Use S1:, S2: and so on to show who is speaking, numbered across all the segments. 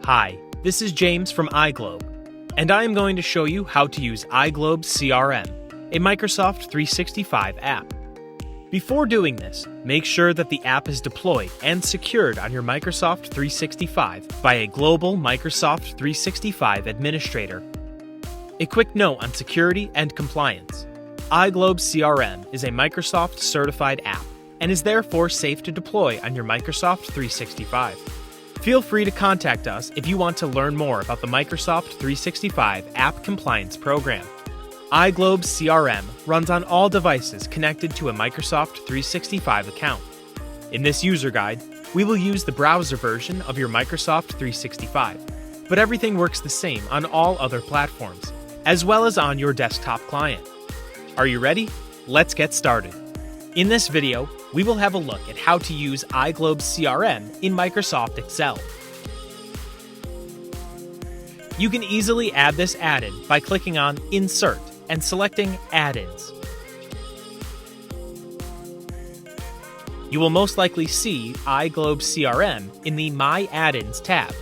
S1: Hi, this is James from iGlobe, and I am going to show you how to use iGlobe CRM, a Microsoft 365 app. Before doing this, make sure that the app is deployed and secured on your Microsoft 365 by a global Microsoft 365 administrator. A quick note on security and compliance. iGlobe CRM is a Microsoft certified app and is therefore safe to deploy on your Microsoft 365. Feel free to contact us if you want to learn more about the Microsoft 365 App Compliance Program. iGlobe CRM runs on all devices connected to a Microsoft 365 account. In this user guide, we will use the browser version of your Microsoft 365, but everything works the same on all other platforms, as well as on your desktop client. Are you ready? Let's get started. In this video, we will have a look at how to use iGlobe CRM in Microsoft Excel. You can easily add this add-in by clicking on Insert and selecting Add-ins. You will most likely see iGlobe CRM in the My Add-ins tab.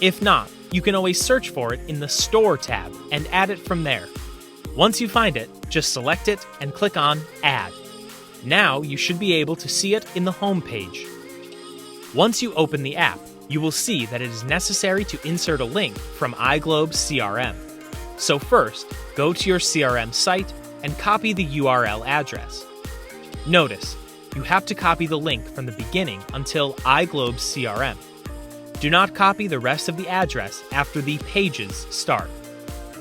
S1: If not, you can always search for it in the Store tab and add it from there. Once you find it, just select it and click on Add. Now you should be able to see it in the home page. Once you open the app, you will see that it is necessary to insert a link from iGlobe CRM. So first, go to your CRM site and copy the URL address. Notice, you have to copy the link from the beginning until iGlobe CRM. Do not copy the rest of the address after the pages start.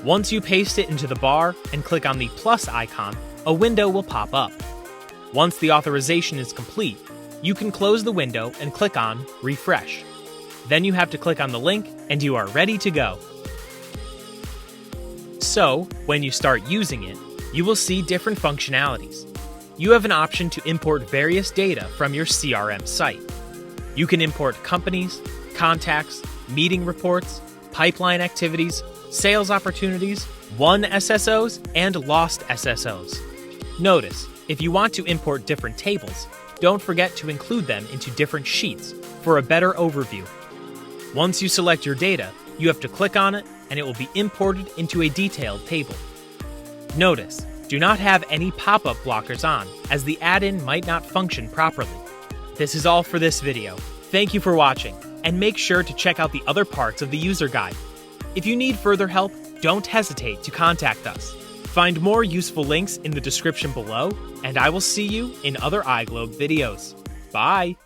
S1: Once you paste it into the bar and click on the plus icon, a window will pop up. Once the authorization is complete, you can close the window and click on Refresh. Then you have to click on the link and you are ready to go. So, when you start using it, you will see different functionalities. You have an option to import various data from your CRM site. You can import companies, contacts, meeting reports, pipeline activities, sales opportunities, won SSOs, and lost SSOs. Notice, if you want to import different tables, don't forget to include them into different sheets for a better overview. Once you select your data, you have to click on it and it will be imported into a detailed table. Notice, do not have any pop-up blockers on, as the add-in might not function properly. This is all for this video. Thank you for watching, and make sure to check out the other parts of the user guide. If you need further help, don't hesitate to contact us. Find more useful links in the description below, and I will see you in other iGlobe videos. Bye!